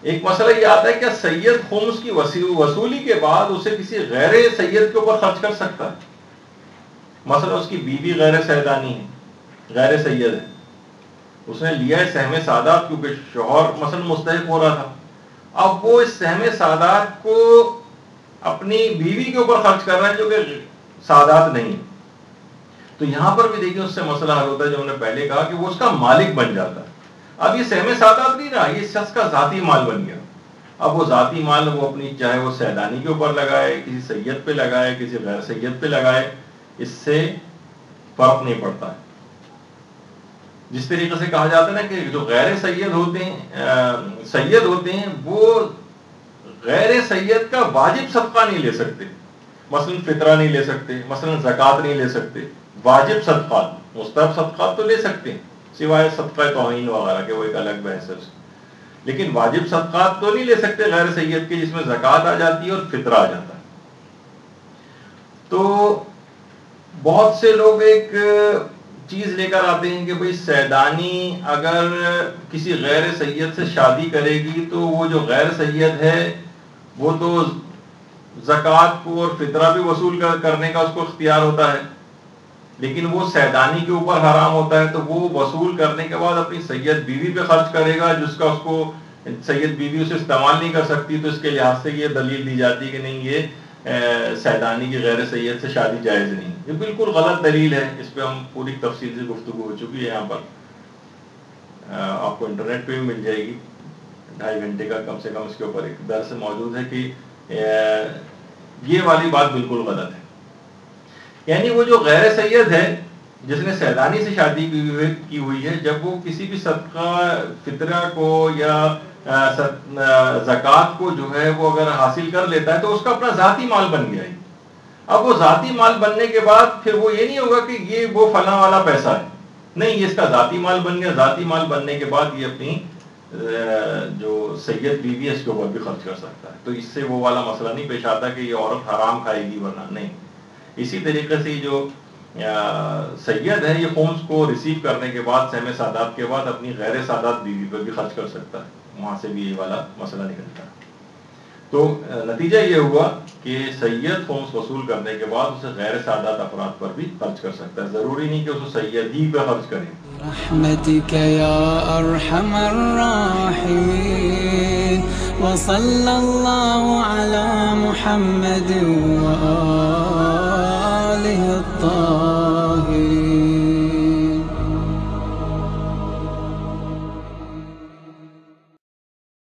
ایک مسئلہ یہ آتا ہے کہ سید خمس کی وصولی کے بعد اسے کسی غیر سید کے اوپر خرچ کر سکتا ہے؟ مثلا اس کی بیوی غیر سیدانی ہے، غیر سید ہے، اس نے لیا ہے سہم سادات کیونکہ شوہر مثلا مستحق ہو رہا تھا، اب وہ اس سہم سادات کو اپنی بیوی کے اوپر خرچ کر رہا ہے جو کہ سادات نہیں ہے، تو یہاں پر بھی دیکھیں اس سے مسئلہ حل ہوتا ہے جو ہم نے پہلے کہا کہ وہ اس کا مالک بن جاتا ہے. اب یہ سہم سادات نہیں رہا، یہ شخص کا ذاتی مال بن گیا. اب وہ ذاتی مال وہ اپنی چاہے وہ سیدانی کے اوپر لگائے، کسی سید پہ لگائے، کسی غیر سید پہ لگائے، اس سے فرق نہیں پڑتا ہے. جس طریقے سے کہا جاتا ہے نا کہ جو غیر سید ہوتے ہیں وہ غیر سید کا واجب صدقہ نہیں لے سکتے، مثلا فطرہ نہیں لے سکتے، مثلا زکوٰۃ نہیں لے سکتے. واجب صدقات، مستحب صدقات تو لے سکتے ہیں سوائے صدقہ توہین وغیرہ کے، وہ ایک الگ بحث ہے، لیکن واجب صدقات تو نہیں لے سکتے غیر سید کے، جس میں زکوٰۃ آ جاتی ہے اور فطرہ آ جاتا ہے. تو بہت سے لوگ ایک چیز لے کر آتے ہیں کہ بھئی سیدانی اگر کسی غیر سید سے شادی کرے گی تو وہ جو غیر سید ہے وہ تو زکوٰۃ کو اور فطرہ بھی وصول کرنے کا اس کو اختیار ہوتا ہے، لیکن وہ سیدانی کے اوپر حرام ہوتا ہے، تو وہ وصول کرنے کے بعد اپنی سید بیوی پہ خرچ کرے گا جس کا اس کو سید بیوی اسے استعمال نہیں کر سکتی. تو اس کے لحاظ سے یہ دلیل دی جاتی ہے کہ نہیں، یہ سیدانی کی غیر سید سے شادی جائز نہیں. یہ بالکل غلط دلیل ہے، اس پہ ہم پوری تفصیل سے گفتگو ہو چکی ہے، یہاں پر آپ کو انٹرنیٹ پہ بھی مل جائے گی. 2.5 گھنٹے کا کم سے کم اس کے اوپر ایک درس موجود ہے کہ یہ والی بات بالکل غلط ہے. یعنی وہ جو غیر سید ہے جس نے سیدانی سے شادی کی ہوئی ہے، جب وہ کسی بھی صدقہ فطرہ کو یا زکوٰۃ کو جو ہے وہ اگر حاصل کر لیتا ہے تو اس کا اپنا ذاتی مال بن گیا ہے. اب وہ ذاتی مال بننے کے بعد پھر وہ یہ نہیں ہوگا کہ یہ وہ فلاں والا پیسہ ہے، نہیں، یہ اس کا ذاتی مال بن گیا. ذاتی مال بننے کے بعد یہ اپنی جو سید بیوی ہے اس کے اوپر بھی خرچ کر سکتا ہے. تو اس سے وہ والا مسئلہ نہیں پیش آتا کہ یہ عورت حرام کھائے گی ورنہ نہیں. اسی طریقے سے جو سید ہے یہ خمس کو ریسیو کرنے کے بعد سہم سادات کے بعد اپنی غیر سادات بیوی پر بھی خرچ کر سکتا ہے، وہاں سے بھی یہ والا مسئلہ نکلتا ہے. تو نتیجہ یہ ہوا کہ سید خمس وصول کرنے کے بعد اسے غیر سادات افراد پر بھی خرچ کر سکتا ہے، ضروری نہیں کہ اسے سید ہی پہ خرچ کرے. برحمتك يا أرحم الراحمين وصلى الله على محمد وآله الطاهرين.